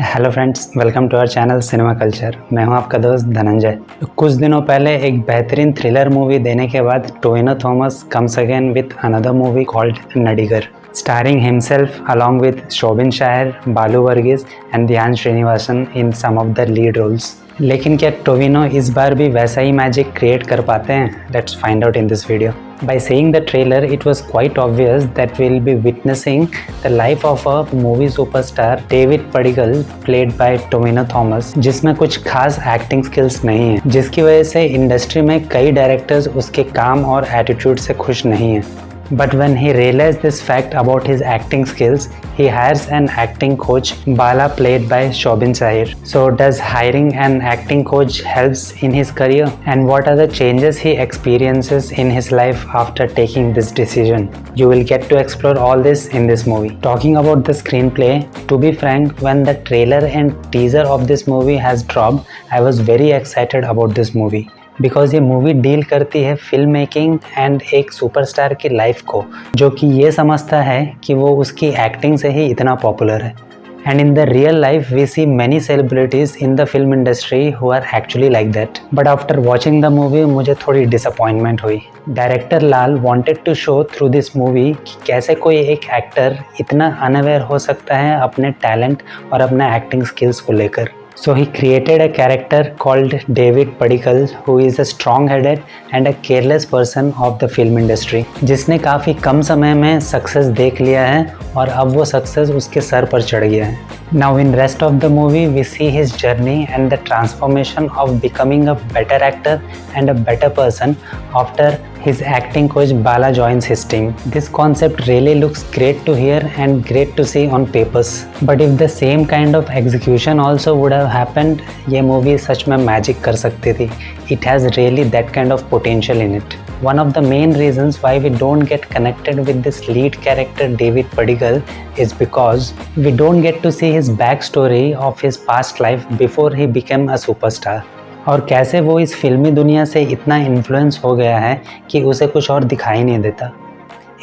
Hello friends, welcome to our channel cinema culture. मैं हूं आपका दोस्त धनंजय। कुछ दिनों पहले एक बेहतरीन थ्रिलर मूवी देने के बाद Tovino Thomas comes again with another movie called Nadigar, starring himself along with Shobin Shahir, Balu Varghese and ध्यान Srinivasan in some of the lead roles। लेकिन क्या टोविनो इस बार भी वैसा ही मैजिक क्रिएट कर पाते हैं? Let's find out in this video. By seeing the trailer, it was quite obvious that we'll be witnessing the life of a movie superstar David Padigal, played by Tovino Thomas, जिसमें कुछ खास acting skills नहीं है, जिसकी वजह से industry में कई डायरेक्टर्स उसके काम और एटीट्यूड से खुश नहीं हैं। But when he realized this fact about his acting skills, he hires an acting coach, Bala, played by Shobin Shahir. So does hiring an acting coach helps in his career? And what are the changes he experiences in his life after taking this decision? You will get to explore all this in this movie. Talking about the screenplay, to be frank, when the trailer and teaser of this movie has dropped, I was very excited about this movie. Because ये movie deal करती है film making and एक superstar की life को, जो कि ये समझता है कि वो उसकी एक्टिंग से ही इतना पॉपुलर है। And in the real life we see many celebrities in the film industry who are actually like that. But after watching the movie मुझे थोड़ी डिसअपॉइंटमेंट हुई। Director Lal wanted to show through this movie कि कैसे कोई एक actor इतना unaware हो सकता है अपने टैलेंट और अपने एक्टिंग स्किल्स को लेकर। So he created a character called David Padigal, who is a strong-headed and a careless person of the film industry, जिसने काफ़ी कम समय में सक्सेस देख लिया है और अब वो सक्सेस उसके सर पर चढ़ गया है। Now in rest of the movie we see his journey and the transformation of becoming a better actor and a better person after his acting coach Bala joins his team. This concept really looks great to hear and great to see on papers. But if the same kind of execution also would have happened, ये movie सच में magic कर सकती थी। It has really that kind of potential in it. One of the main reasons why we don't get connected with this lead character David Padigal is because we don't get to see his backstory of his past life before he became a superstar. और कैसे वो इस फिल्मी दुनिया से इतना influence हो गया है कि उसे कुछ और दिखाई नहीं देता।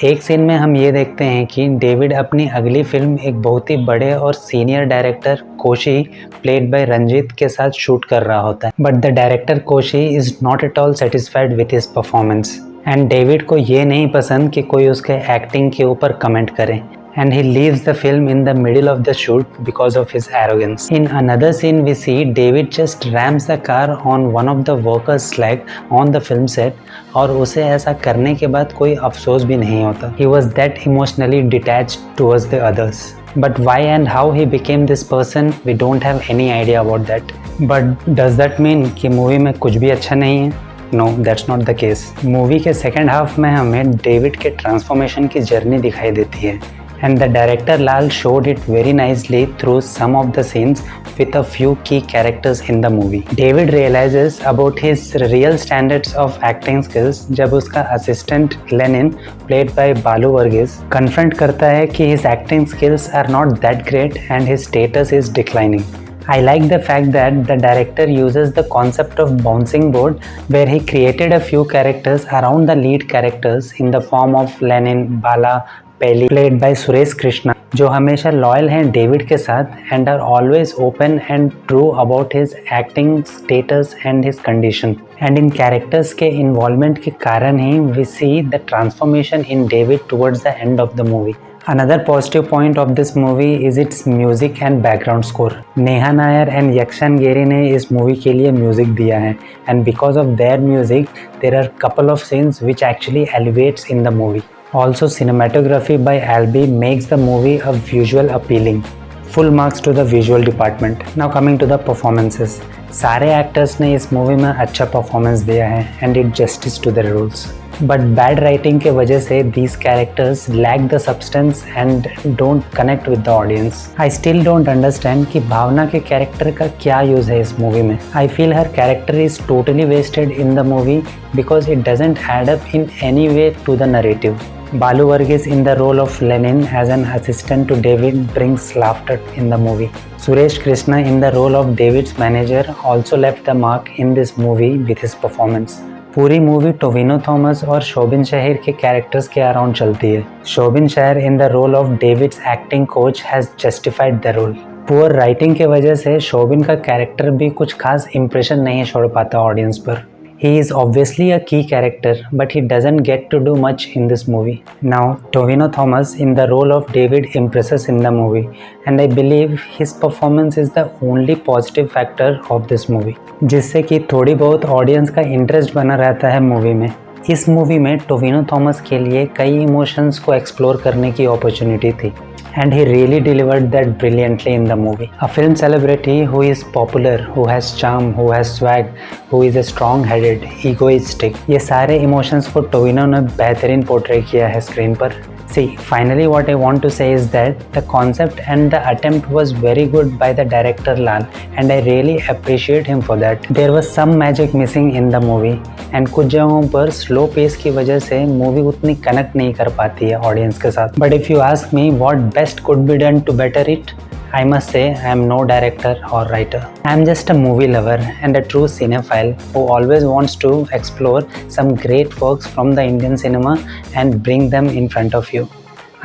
एक सीन में हम ये देखते हैं कि डेविड अपनी अगली फिल्म एक बहुत ही बड़े और senior director Koshy, played by Ranjith, के साथ शूट कर रहा होता है। But the director Koshy is not at all satisfied with his performance and David को ये नहीं पसंद कि कोई उसके एक्टिंग के ऊपर कमेंट करे, and he leaves the film in the middle of the shoot because of his arrogance. In another scene we see David just rams the car on one of the workers' leg on the film set, और उसे ऐसा करने के बाद कोई अफसोस भी नहीं होता। He was that emotionally detached towards the others. But why and how he became this person, we don't have any idea about that. But does that mean कि मूवी में कुछ भी अच्छा नहीं है? No, that's not the case. Movie के second half में हमें डेविड के ट्रांसफॉर्मेशन की जर्नी दिखाई देती है, and the director Lal showed it very nicely through some of the scenes with a few key characters in the movie. David realizes about his real standards of acting skills जब उसका assistant Lenin, played by बालू Varghese, confront करता है कि his acting skills are not that great and his status is declining. I like the fact that the director uses the concept of bouncing board, where he created a few characters around the lead characters in the form of Lenin, Bala, Peli, played by Suresh Krishna, जो हमेशा loyal हैं David के साथ and are always open and true about his acting status and his condition. And in characters के involvement के कारण ही we see the transformation in David towards the end of the movie. Another positive point of this movie is its music and background score. Neha Nair and Yakzan Gary ने इस movie के लिए music दिया है, and because of their music, there are couple of scenes which actually elevates in the movie. Also, cinematography by Albi makes the movie a visual appealing. Full marks to the visual department. Now coming to the performances. सारे actors ने इस movie में अच्छा performance दिया है and did justice to their roles. But bad writing के वजह से these characters lack the substance and don't connect with the audience. I still don't understand कि भावना के कैरेक्टर का क्या यूज़ है इस मूवी में. I feel her character is totally wasted in the movie because it doesn't add up in any way to the narrative. Balu Varghese in the role of Lenin as an assistant to David brings laughter in the movie. Suresh Krishna in the role of David's manager also left the mark in this movie with his performance. पूरी movie Tovino Thomas और शोबिन शाहिर के characters के around चलती है। Shobin Shahir in the role of David's acting coach has justified the role. Poor writing की वजह से शोबिन का कैरेक्टर भी कुछ खास इम्प्रेशन नहीं छोड़ पाता ऑडियंस पर. He is obviously a key character, but he doesn't get to do much in this movie. Now, Tovino Thomas in the role of David impresses in the movie, and I believe his performance is the only positive factor of this movie, जिससे कि थोड़ी बहुत audience का interest बना रहता है movie में. इस मूवी में टोविनो थॉमस के लिए कई इमोशंस को एक्सप्लोर करने की अपॉर्चुनिटी थी. And he really delivered that brilliantly in the movie. A film celebrity who is popular, who has charm, who has swag, who is a strong-headed, egoistic, ये सारे emotions को टोविनो ने बेहतरीन पोर्ट्रे किया है स्क्रीन पर. See, finally what I want to say is that the concept and the attempt was very good by the director Lal, and I really appreciate him for that. There was some magic missing in the movie, and कुछ जगहों पर slow pace की वजह से movie उतनी connect नहीं कर पाती है ऑडियंस के साथ. But if you ask me what best could be done to better it, I must say I am no director or writer. I am just a movie lover and a true cinephile who always wants to explore some great works from the Indian cinema and bring them in front of you.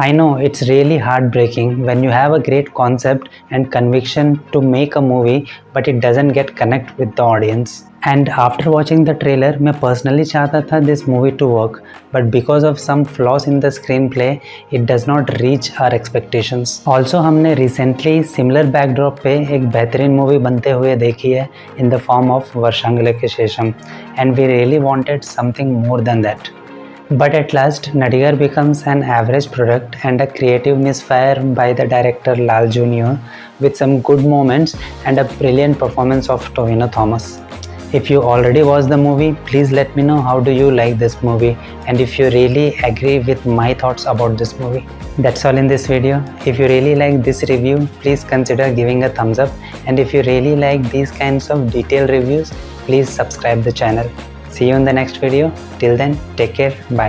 I know it's really heartbreaking when you have a great concept and conviction to make a movie but it doesn't get connect with the audience. And after watching the trailer, मैं personally चाहता था this movie to work, but because of some flaws in the screenplay, it does not reach our expectations. Also, हमने recently similar backdrop पे एक बेहतरीन movie बनते हुए देखी है in the form of वर्षांगले के शेषम, and we really wanted something more than that. But at last, Nadigar becomes an average product and a creative misfire by the director Lal Jr. with some good moments and a brilliant performance of Tovino Thomas. If you already watched the movie, please let me know how do you like this movie and if you really agree with my thoughts about this movie. That's all in this video. If you really like this review, please consider giving a thumbs up, and if you really like these kinds of detailed reviews, please subscribe the channel. See you in the next video. Till then, take care. Bye.